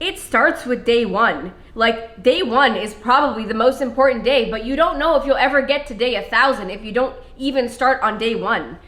It starts with day one. Like, day one is probably the most important day, but you don't know if you'll ever get to day 1,000 if you don't even start on day one.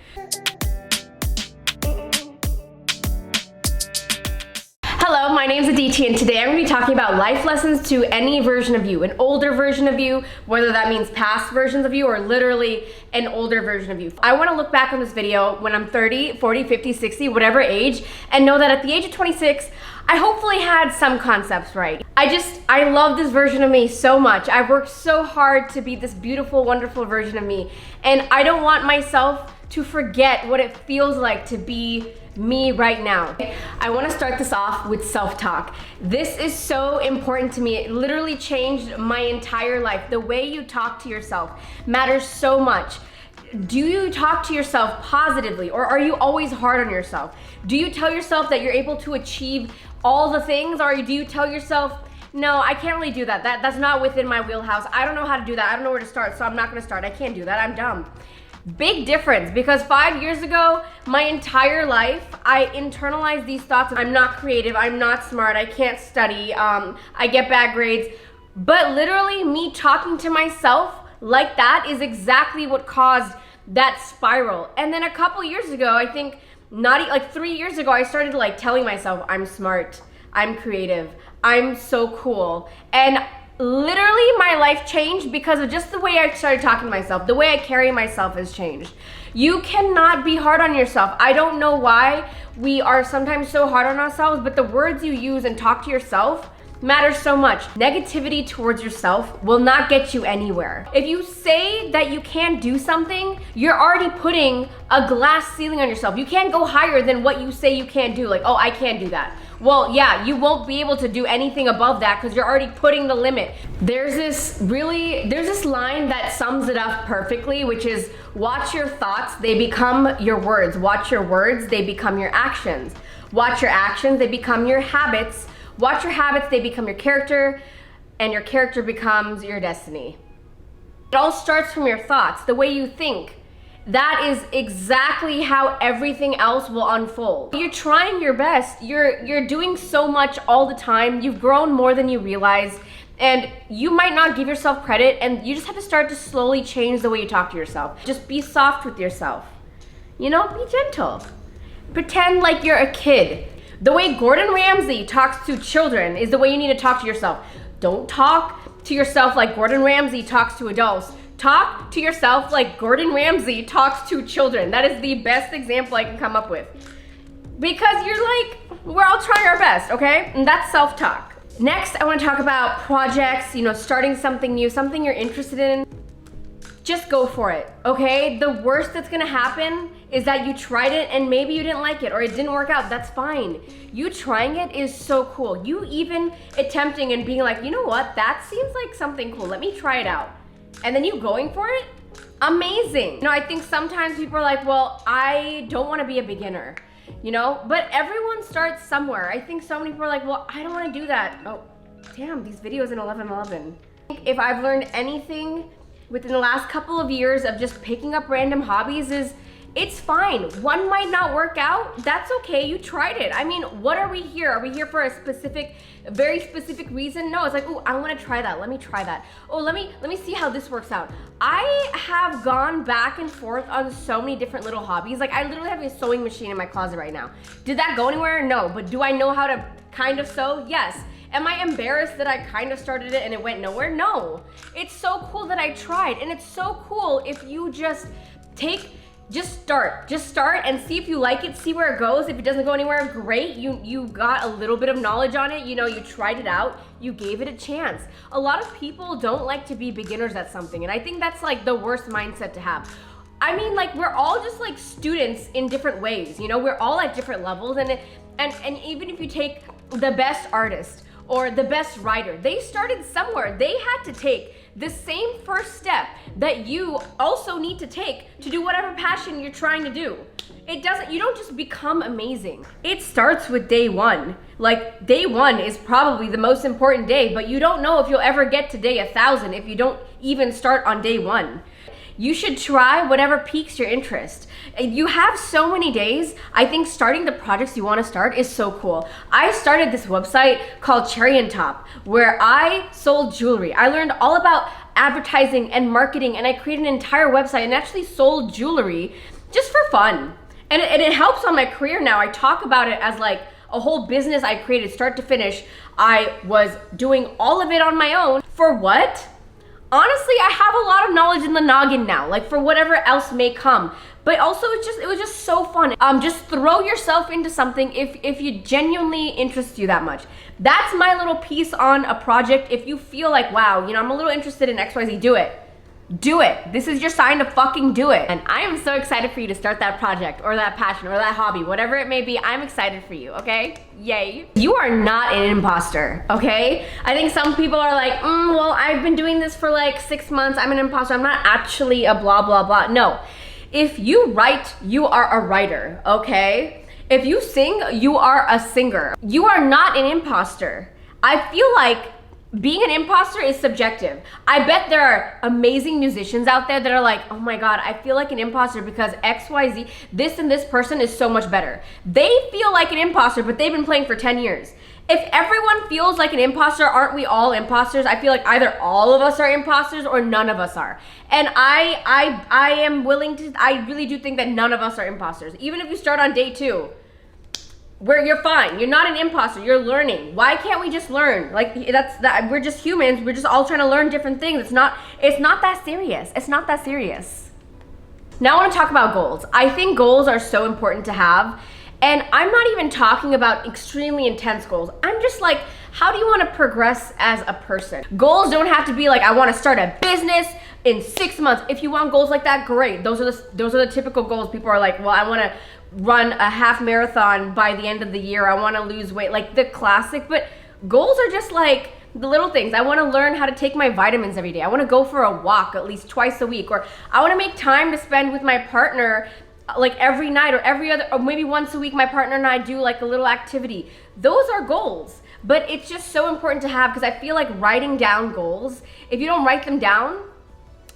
Hello, my name is Aditi, and today I'm going to be talking about life lessons to any version of you, an older version of you, whether that means past versions of you or literally an older version of you. I want to look back on this video when I'm 30, 40, 50, 60, whatever age, and know that at the age of 26, I hopefully had some concepts right. I love this version of me so much. I've worked so hard to be this beautiful, wonderful version of me, and I don't want myself to forget what it feels like to be me right now. I want to start this off with self-talk. This is so important to me. It literally changed my entire life. The way you talk to yourself matters so much. Do you talk to yourself positively, or are you always hard on yourself? Do you tell yourself that you're able to achieve all the things, or do you tell yourself, no, I can't really do that. That's not within my wheelhouse. I don't know how to do that. I don't know where to start, so I'm not gonna start. I can't do that. I'm dumb. Big difference, because 5 years ago, my entire life, I internalized these thoughts. I'm not creative, I'm not smart, I can't study, I get bad grades. But literally me talking to myself like that is exactly what caused that spiral. And then a couple years ago, I think like 3 years ago, I started like telling myself, I'm smart, I'm creative, I'm so cool. And literally my life changed because of just the way I started talking to myself. The way I carry myself has changed. You cannot be hard on yourself. I don't know why we are sometimes so hard on ourselves, but the words you use and talk to yourself matters so much. Negativity towards yourself will not get you anywhere. If you say that you can't do something, you're already putting a glass ceiling on yourself. You can't go higher than what you say you can't do. Like, oh, I can't do that. Well, yeah, you won't be able to do anything above that because you're already putting the limit. There's this line that sums it up perfectly, which is, watch your thoughts, they become your words. Watch your words, they become your actions. Watch your actions, they become your habits. Watch your habits, they become your character, and your character becomes your destiny. It all starts from your thoughts, the way you think. That is exactly how everything else will unfold. You're trying your best. You're doing so much all the time. You've grown more than you realize, and you might not give yourself credit, and you just have to start to slowly change the way you talk to yourself. Just be soft with yourself. You know, be gentle. Pretend like you're a kid. The way Gordon Ramsay talks to children is the way you need to talk to yourself. Don't talk to yourself like Gordon Ramsay talks to adults. Talk to yourself like Gordon Ramsay talks to children. That is the best example I can come up with. Because you're like, we're all trying our best, okay? And that's self-talk. Next, I want to talk about projects, starting something new, something you're interested in. Just go for it, okay? The worst that's gonna happen is that you tried it and maybe you didn't like it or it didn't work out. That's fine. You trying it is so cool. You even attempting and being like, you know what? That seems like something cool. Let me try it out. And then you going for it? Amazing. I think sometimes people are like, well, I don't want to be a beginner, but everyone starts somewhere. I think so many people are like, well, I don't want to do that. Oh, damn, these videos in 11:11. If I've learned anything within the last couple of years of just picking up random hobbies is, it's fine. One might not work out. That's okay. You tried it. I mean, what are we here? Are we here for a very specific reason? No, it's like, oh, I want to try that. Let me try that. Oh, let me see how this works out. I have gone back and forth on so many different little hobbies. Like, I literally have a sewing machine in my closet right now. Did that go anywhere? No. But do I know how to kind of sew? Yes. Am I embarrassed that I kind of started it and it went nowhere? No. It's so cool that I tried. And it's so cool if you just start and see if you like it, see where it goes. If it doesn't go anywhere, great. You got a little bit of knowledge on it. You tried it out. You gave it a chance. A lot of people don't like to be beginners at something. And I think that's like the worst mindset to have. I mean, like, we're all just like students in different ways. We're all at different levels. And even if you take the best artist or the best writer, they started somewhere. They had to take the same first step that you also need to take to do whatever passion you're trying to do. You don't just become amazing. It starts with day one. Like, day one is probably the most important day, but you don't know if you'll ever get to day 1,000 if you don't even start on day one. You should try whatever piques your interest. You have so many days. I think starting the projects you want to start is so cool. I started this website called Cherry and Top where I sold jewelry. I learned all about advertising and marketing, and I created an entire website and actually sold jewelry just for fun. And it helps on my career now. I talk about it as like a whole business I created start to finish. I was doing all of it on my own. For what? Honestly, I have a lot of knowledge in the noggin now, like for whatever else may come. But also it was just so fun. Just throw yourself into something if you genuinely interests you that much. That's my little piece on a project. If you feel like, wow, you know, I'm a little interested in XYZ, do it. Do it. This is your sign to fucking do it. And I am so excited for you to start that project or that passion or that hobby, whatever it may be. I'm excited for you, okay? Yay. You are not an imposter, okay? I think some people are like, well, I've been doing this for like 6 months. I'm an imposter. I'm not actually a blah, blah, blah. No. If you write, you are a writer, okay? If you sing, you are a singer. You are not an imposter. I feel like being an imposter is subjective. I bet there are amazing musicians out there that are like, oh my God, I feel like an imposter because XYZ, this and this person is so much better. They feel like an imposter, but they've been playing for 10 years. If everyone feels like an imposter, aren't we all imposters? I feel like either all of us are imposters or none of us are. And I am willing to, I really do think that none of us are imposters. Even if you start on day 2, where you're fine. You're not an imposter, you're learning. Why can't we just learn? Like we're just humans, we're just all trying to learn different things. It's not that serious. It's not that serious. Now I want to talk about goals. I think goals are so important to have. And I'm not even talking about extremely intense goals. I'm just like, how do you want to progress as a person? Goals don't have to be like, I want to start a business in 6 months. If you want goals like that, great. Those are the typical goals. People are like, well, I want to run a half marathon by the end of the year. I want to lose weight, like the classic. But goals are just like the little things. I want to learn how to take my vitamins every day. I want to go for a walk at least twice a week, or I want to make time to spend with my partner like every night or every other, or maybe once a week my partner and I do like a little activity. Those are goals. But it's just so important to have, because I feel like writing down goals, if you don't write them down,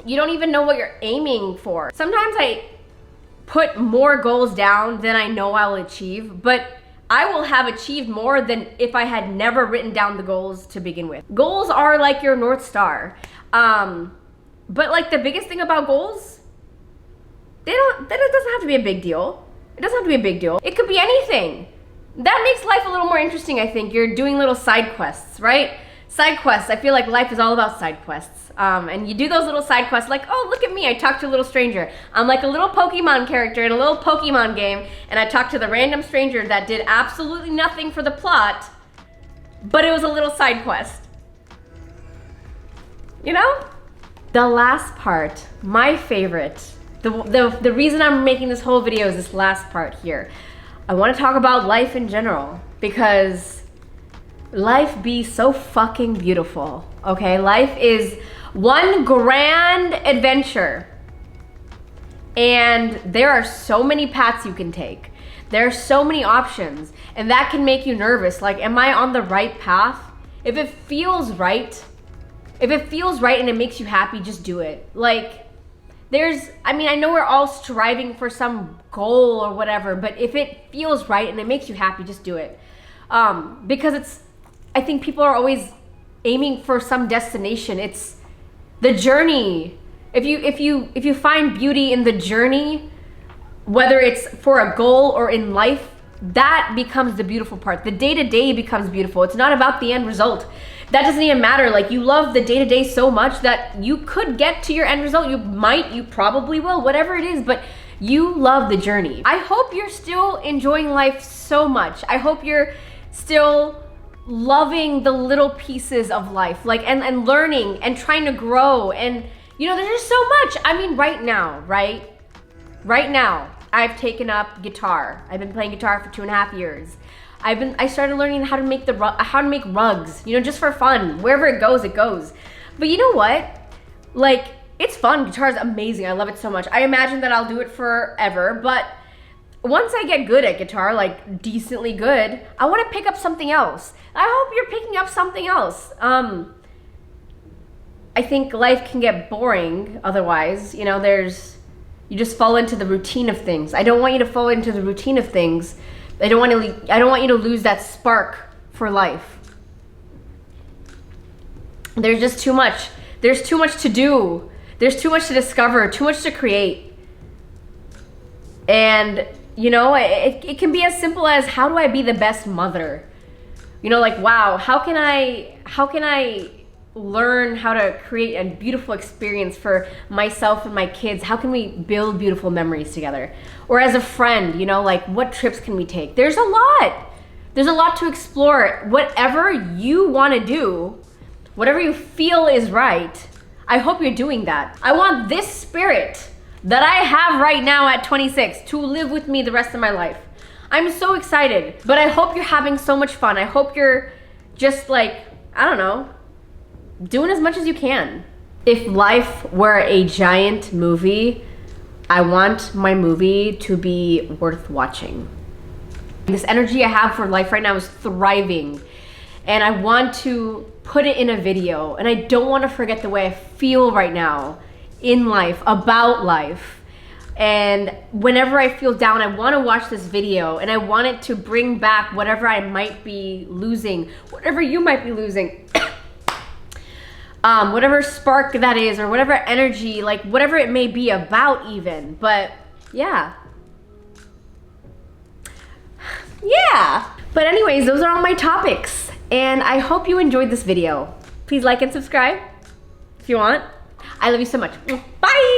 you don't even know what you're aiming for. Sometimes I put more goals down than I know I'll achieve, but I will have achieved more than if I had never written down the goals to begin with. Goals are like your North Star. But like the biggest thing about goals, that doesn't have to be a big deal. It doesn't have to be a big deal. It could be anything. That makes life a little more interesting, I think. You're doing little side quests, right? Side quests, I feel like life is all about side quests. And you do those little side quests like, oh, look at me, I talked to a little stranger. I'm like a little Pokemon character in a little Pokemon game, and I talked to the random stranger that did absolutely nothing for the plot, but it was a little side quest. You know? The last part, my favorite, the reason I'm making this whole video is this last part here. I want to talk about life in general, because life be so fucking beautiful, okay? Life is one grand adventure, and there are so many paths you can take. There are so many options, and that can make you nervous. Like, am I on the right path? If it feels right and it makes you happy, just do it. Like, I know we're all striving for some goal or whatever, but if it feels right and it makes you happy, just do it. Because I think people are always aiming for some destination. It's the journey. If you find beauty in the journey, whether it's for a goal or in life, that becomes the beautiful part. The day-to-day becomes beautiful. It's not about the end result. That doesn't even matter. Like, you love the day-to-day so much that you could get to your end result. You probably will, whatever it is, but you love the journey. I hope you're still enjoying life so much. I hope you're still loving the little pieces of life, like, and learning and trying to grow. And you know, there's just so much. I mean, right now, I've taken up guitar. I've been playing guitar for 2.5 years. I started learning how to make rugs, you know, just for fun. Wherever it goes, it goes. But you know what? Like, it's fun. Guitar is amazing. I love it so much. I imagine that I'll do it forever, but once I get good at guitar, like decently good, I want to pick up something else. I hope you're picking up something else. I think life can get boring otherwise. You know, you just fall into the routine of things. I don't want you to fall into the routine of things. I don't want you to lose that spark for life. There's just too much. There's too much to do. There's too much to discover, too much to create. And, you know, it can be as simple as, how do I be the best mother? You know, like, wow, how can I learn how to create a beautiful experience for myself and my kids? How can we build beautiful memories together? Or as a friend, you know, like, what trips can we take? There's a lot. There's a lot to explore. Whatever you want to do, whatever you feel is right, I hope you're doing that. I want this spirit that I have right now at 26 to live with me the rest of my life. I'm so excited, but I hope you're having so much fun. I hope you're just like, I don't know, doing as much as you can. If life were a giant movie, I want my movie to be worth watching. This energy I have for life right now is thriving, and I want to put it in a video, and I don't want to forget the way I feel right now in life, about life. And whenever I feel down, I want to watch this video, and I want it to bring back whatever I might be losing, whatever you might be losing. Whatever spark that is, or whatever energy, like whatever it may be about even. But yeah. Yeah. But anyways, those are all my topics. And I hope you enjoyed this video. Please like and subscribe if you want. I love you so much. Bye.